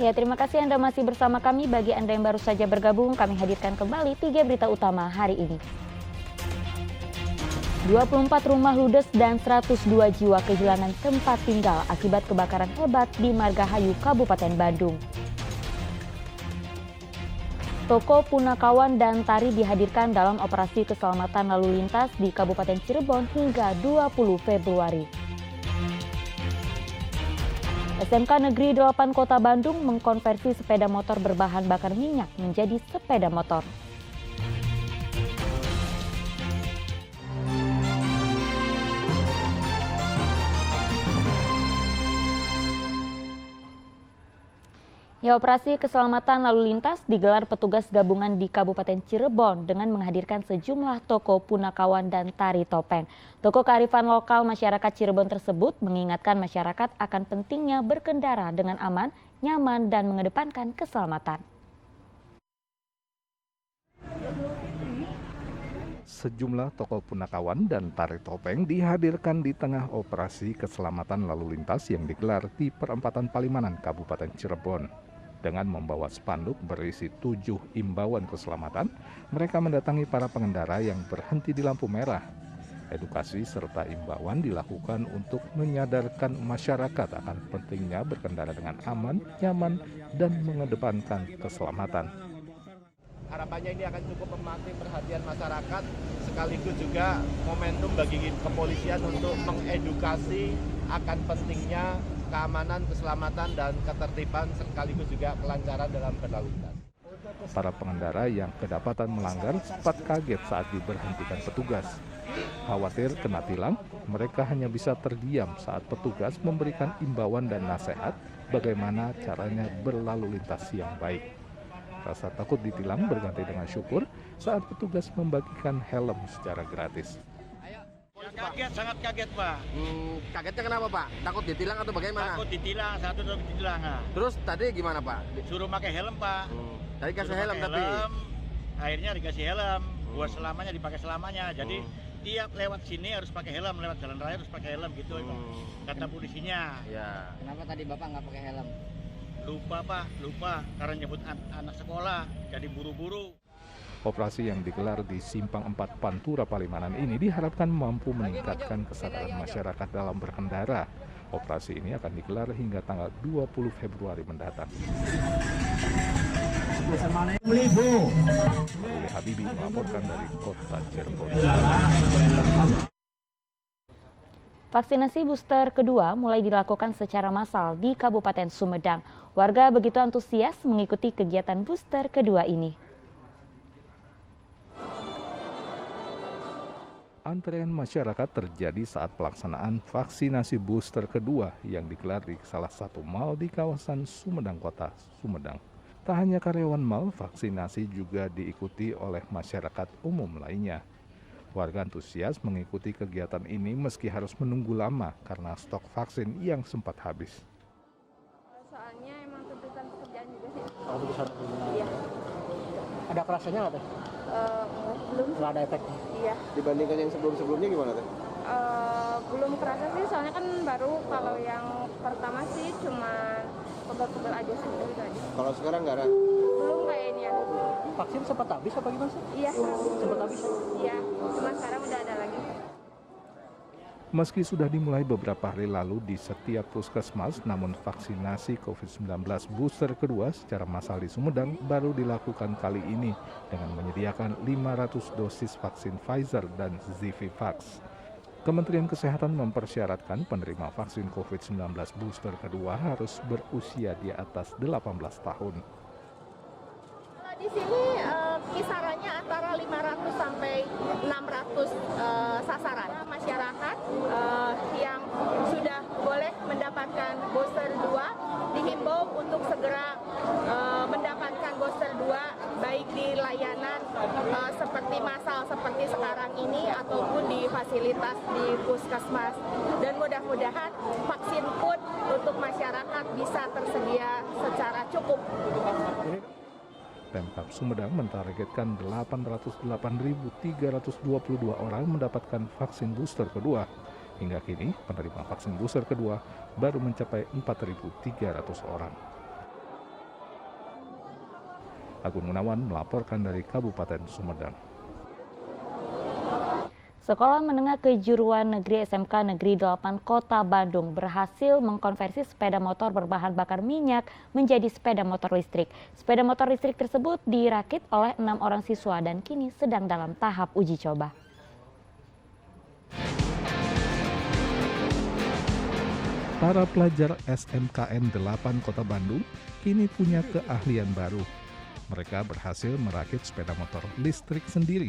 Ya, terima kasih Anda masih bersama kami. Bagi Anda yang baru saja bergabung, kami hadirkan kembali 3 berita utama hari ini. 24 rumah ludes dan 102 jiwa kehilangan tempat tinggal akibat kebakaran hebat di Margahayu, Kabupaten Bandung. Toko Punakawan dan Tari dihadirkan dalam operasi keselamatan lalu lintas di Kabupaten Cirebon hingga 20 Februari. SMK Negeri 8 Kota Bandung mengkonversi sepeda motor berbahan bakar minyak menjadi sepeda motor. Ya, operasi keselamatan lalu lintas digelar petugas gabungan di Kabupaten Cirebon dengan menghadirkan sejumlah toko punakawan dan tari topeng. Toko kearifan lokal masyarakat Cirebon tersebut mengingatkan masyarakat akan pentingnya berkendara dengan aman, nyaman, dan mengedepankan keselamatan. Sejumlah toko punakawan dan tari topeng dihadirkan di tengah operasi keselamatan lalu lintas yang digelar di perempatan Palimanan, Kabupaten Cirebon. Dengan membawa spanduk berisi 7 imbauan keselamatan, mereka mendatangi para pengendara yang berhenti di lampu merah. Edukasi serta imbauan dilakukan untuk menyadarkan masyarakat akan pentingnya berkendara dengan aman, nyaman, dan mengedepankan keselamatan. Harapannya ini akan cukup memantik perhatian masyarakat, sekaligus juga momentum bagi kepolisian untuk mengedukasi akan pentingnya keamanan, keselamatan, dan ketertiban, sekaligus juga kelancaran dalam berlalu lintas. Para pengendara yang kedapatan melanggar sempat kaget saat diberhentikan petugas. Khawatir kena tilang, mereka hanya bisa terdiam saat petugas memberikan imbauan dan nasihat bagaimana caranya berlalu lintas yang baik. Rasa takut ditilang berganti dengan syukur saat petugas membagikan helm secara gratis. Kaget, sangat kaget Pak. Kagetnya kenapa Pak? Takut ditilang atau bagaimana? Takut ditilang, takut ditilang. Terus tadi gimana Pak? Suruh pakai helm Pak. Tadi kasih helm tapi? Akhirnya dikasih helm, buat selamanya, dipakai selamanya. Jadi tiap lewat sini harus pakai helm, lewat jalan raya harus pakai helm gitu kata polisinya. Ya. Kenapa tadi Bapak nggak pakai helm? Lupa Pak, lupa karena nyebut anak sekolah, jadi buru-buru. Operasi yang digelar di Simpang 4 Pantura Palimanan ini diharapkan mampu meningkatkan kesadaran masyarakat dalam berkendara. Operasi ini akan digelar hingga tanggal 20 Februari mendatang. Oleh Habibi melaporkan dari Kota Cirebon. Vaksinasi booster kedua mulai dilakukan secara massal di Kabupaten Sumedang. Warga begitu antusias mengikuti kegiatan booster kedua ini. Antrean masyarakat terjadi saat pelaksanaan vaksinasi booster kedua yang digelar di salah satu mal di kawasan Sumedang Kota Sumedang. Tak hanya karyawan mal, vaksinasi juga diikuti oleh masyarakat umum lainnya. Warga antusias mengikuti kegiatan ini meski harus menunggu lama karena stok vaksin yang sempat habis. Soalnya emang tuntutan pekerjaan juga sih. Oh, tuntutan pekerjaan. Iya. Ada kerasanya nggak teh? Belum. Nggak ada efeknya? Iya. Dibandingkan yang sebelum-sebelumnya gimana Teh? Belum kerasa sih, soalnya kan baru. Kalau yang pertama sih cuma pegel-pegel aja sih, gitu aja. Kalau sekarang nggak ada? Belum kayaknya. Vaksin sempat habis apa gimana sih? Iya. Sempat habis? Iya, cuma sekarang udah ada lagi. Meski sudah dimulai beberapa hari lalu di setiap puskesmas, namun vaksinasi COVID-19 booster kedua secara massal di Sumedang baru dilakukan kali ini dengan menyediakan 500 dosis vaksin Pfizer dan Zivivax. Kementerian Kesehatan mempersyaratkan penerima vaksin COVID-19 booster kedua harus berusia di atas 18 tahun. Di sini kisarannya antara 500 sampai 600 sasaran masyarakat yang sudah boleh mendapatkan booster 2 dihimbau untuk segera mendapatkan booster 2 baik di layanan seperti massal seperti sekarang ini ataupun di fasilitas di puskesmas, dan mudah-mudahan vaksin pun untuk masyarakat bisa tersedia secara cukup. Pemkab Sumedang mentargetkan 808.322 orang mendapatkan vaksin booster kedua. Hingga kini, penerima vaksin booster kedua baru mencapai 4.300 orang. Agun Gunawan melaporkan dari Kabupaten Sumedang. Sekolah Menengah Kejuruan Negeri SMK Negeri 8 Kota Bandung berhasil mengkonversi sepeda motor berbahan bakar minyak menjadi sepeda motor listrik. Sepeda motor listrik tersebut dirakit oleh 6 orang siswa dan kini sedang dalam tahap uji coba. Para pelajar SMKN 8 Kota Bandung kini punya keahlian baru. Mereka berhasil merakit sepeda motor listrik sendiri.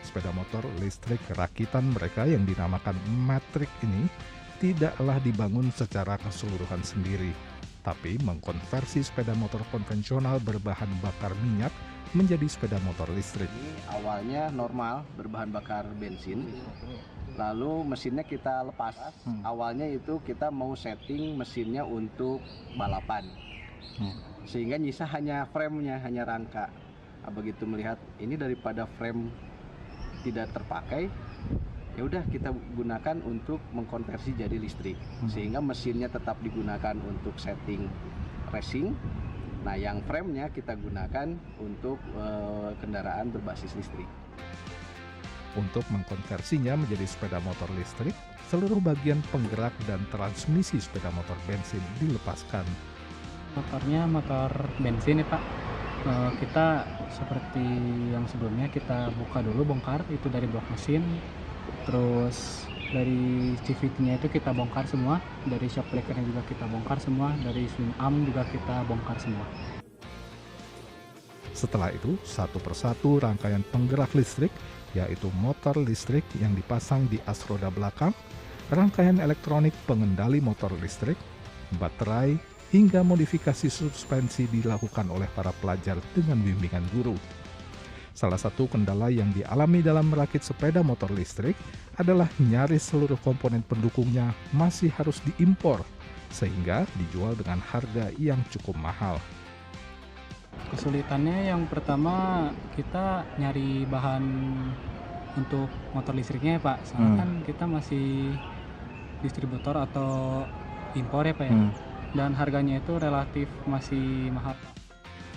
Sepeda motor listrik rakitan mereka yang dinamakan Matrix ini tidaklah dibangun secara keseluruhan sendiri, tapi mengkonversi sepeda motor konvensional berbahan bakar minyak menjadi sepeda motor listrik. Ini awalnya normal berbahan bakar bensin, lalu mesinnya kita lepas. Awalnya itu kita mau setting mesinnya untuk balapan, sehingga nyisa hanya frame-nya, hanya rangka. Begitu melihat ini daripada frame tidak terpakai, ya udah kita gunakan untuk mengkonversi jadi listrik, sehingga mesinnya tetap digunakan untuk setting racing. Nah, yang frame-nya kita gunakan untuk kendaraan berbasis listrik. Untuk mengkonversinya menjadi sepeda motor listrik, seluruh bagian penggerak dan transmisi sepeda motor bensin dilepaskan. Motornya motor bensin ya Pak. Kita seperti yang sebelumnya kita buka dulu, bongkar itu dari blok mesin, terus dari CVT-nya itu kita bongkar semua, dari shock breaker-nya juga kita bongkar semua, dari swing arm juga kita bongkar semua. Setelah itu, satu persatu rangkaian penggerak listrik, yaitu motor listrik yang dipasang di as roda belakang, rangkaian elektronik pengendali motor listrik, baterai, hingga modifikasi suspensi dilakukan oleh para pelajar dengan bimbingan guru. Salah satu kendala yang dialami dalam merakit sepeda motor listrik adalah nyaris seluruh komponen pendukungnya masih harus diimpor, sehingga dijual dengan harga yang cukup mahal. Kesulitannya yang pertama kita nyari bahan untuk motor listriknya ya Pak, soalnya kan kita masih distributor atau impor ya Pak ya. Dan harganya itu relatif masih mahal.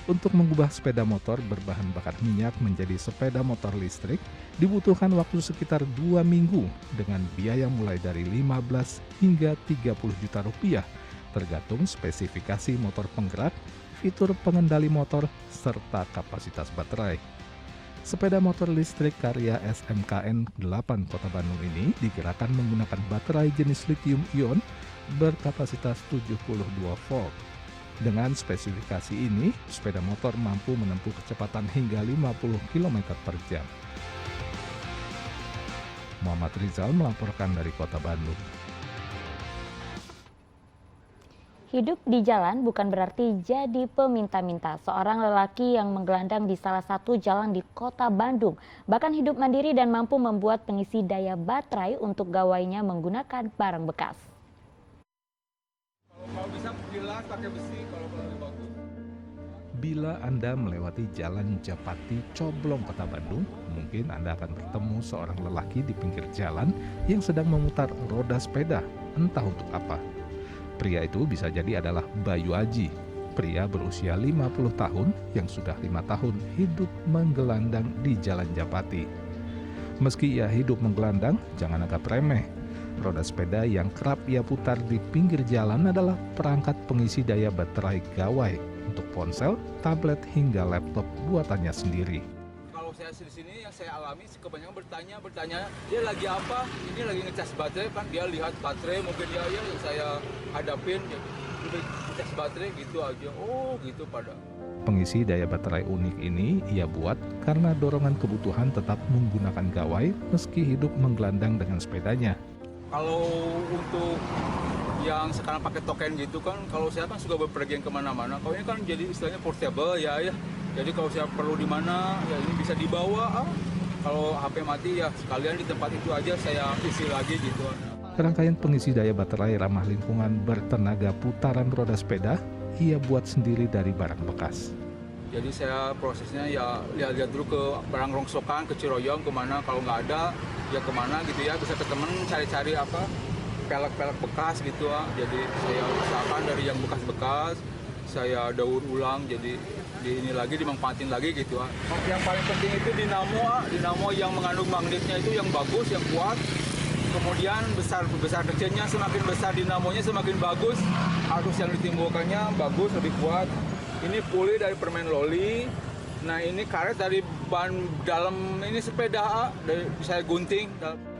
Untuk mengubah sepeda motor berbahan bakar minyak menjadi sepeda motor listrik dibutuhkan waktu sekitar 2 minggu dengan biaya mulai dari 15 hingga 30 juta rupiah tergantung spesifikasi motor penggerak, fitur pengendali motor, serta kapasitas baterai. Sepeda motor listrik karya SMKN 8 Kota Bandung ini digerakkan menggunakan baterai jenis lithium ion berkapasitas 72 volt. Dengan spesifikasi ini, sepeda motor mampu menempuh kecepatan hingga 50 km per jam. Muhammad Rizal melaporkan dari Kota Bandung. Hidup di jalan bukan berarti jadi peminta-minta. Seorang lelaki yang menggelandang di salah satu jalan di Kota Bandung bahkan hidup mandiri dan mampu membuat pengisi daya baterai untuk gawainya menggunakan barang bekas. Kalau bisa jelas pakai besi, kalau lebih bagus. Bila Anda melewati Jalan Japati, Coblong, Kota Bandung, mungkin Anda akan bertemu seorang lelaki di pinggir jalan yang sedang memutar roda sepeda, entah untuk apa. Pria itu bisa jadi adalah Bayu Aji, pria berusia 50 tahun yang sudah 5 tahun hidup menggelandang di Jalan Japati. Meski ia hidup menggelandang, jangan anggap remeh. Roda sepeda yang kerap ia putar di pinggir jalan adalah perangkat pengisi daya baterai gawai untuk ponsel, tablet, hingga laptop buatannya sendiri. Kalau saya di sini yang saya alami kebanyakan bertanya dia lagi apa? Ini lagi ngecas baterai, kan dia lihat baterai mungkin dia yang saya hadapin ya, ngecas baterai gitu aja. Oh gitu pada. Pengisi daya baterai unik ini ia buat karena dorongan kebutuhan tetap menggunakan gawai meski hidup menggelandang dengan sepedanya. Kalau untuk yang sekarang pakai token gitu kan, kalau saya kan suka berpergian kemana-mana. Kalau ini kan jadi istilahnya portable ya. Jadi kalau saya perlu di mana ya ini bisa dibawa. Kalau HP mati ya sekalian di tempat itu aja saya isi lagi gitu. Rangkaian pengisi daya baterai ramah lingkungan bertenaga putaran roda sepeda ia buat sendiri dari barang bekas. Jadi saya prosesnya ya lihat dulu ke barang rongsokan, ke Ciroyong, kemana, kalau nggak ada ya kemana gitu ya, bisa ke temen cari-cari apa pelek-pelek bekas gitu. Jadi saya usahakan dari yang bekas-bekas, saya daur ulang jadi ini lagi dimanfaatin lagi gitu. Yang paling penting itu dinamo yang mengandung magnetnya itu yang bagus, yang kuat. Kemudian besar kecilnya, semakin besar dinamonya semakin bagus. Arus yang ditimbulkannya bagus, lebih kuat. Ini puli dari permen loli. Nah ini karet dari ban dalam ini sepeda, saya gunting.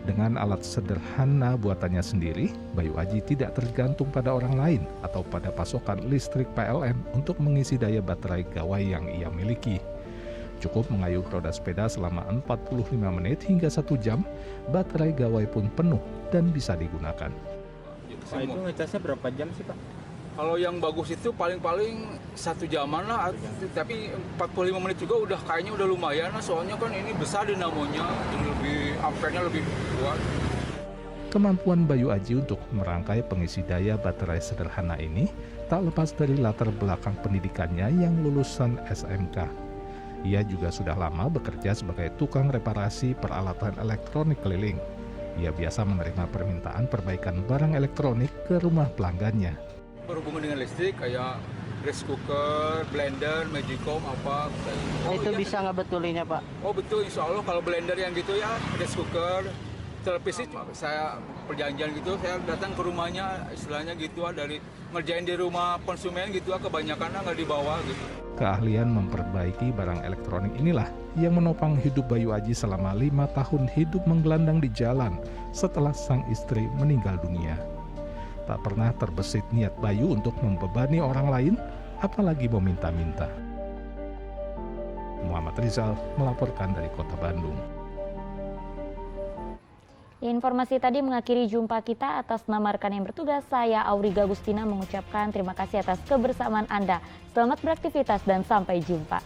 Dengan alat sederhana buatannya sendiri, Bayu Aji tidak tergantung pada orang lain atau pada pasokan listrik PLN untuk mengisi daya baterai gawai yang ia miliki. Cukup mengayuh roda sepeda selama 45 menit hingga 1 jam, baterai gawai pun penuh dan bisa digunakan. Pak, itu ngecasnya berapa jam sih Pak? Kalau yang bagus itu paling-paling 1 jaman lah, tapi 45 menit juga udah kayaknya udah lumayan lah, soalnya kan ini besar dinamonya, lebih ampernya lebih kuat. Kemampuan Bayu Aji untuk merangkai pengisi daya baterai sederhana ini tak lepas dari latar belakang pendidikannya yang lulusan SMK. Ia juga sudah lama bekerja sebagai tukang reparasi peralatan elektronik keliling. Ia biasa menerima permintaan perbaikan barang elektronik ke rumah pelanggannya. Berhubungan dengan listrik kayak rice cooker, blender, magicom apa. Itu bisa nggak betulinnya Pak? Oh betul, insya Allah kalau blender yang gitu ya, rice cooker, televisi saya perjanjian gitu, saya datang ke rumahnya istilahnya gitu dari ngerjain di rumah konsumen gitu, kebanyakan nggak dibawa gitu. Keahlian memperbaiki barang elektronik inilah yang menopang hidup Bayu Aji selama 5 tahun hidup menggelandang di jalan setelah sang istri meninggal dunia. Tak pernah terbesit niat Bayu untuk membebani orang lain, apalagi meminta-minta. Muhammad Rizal melaporkan dari Kota Bandung. Informasi tadi mengakhiri jumpa kita. Atas nama rekan yang bertugas, saya Auriga Gustina mengucapkan terima kasih atas kebersamaan Anda. Selamat beraktivitas dan sampai jumpa.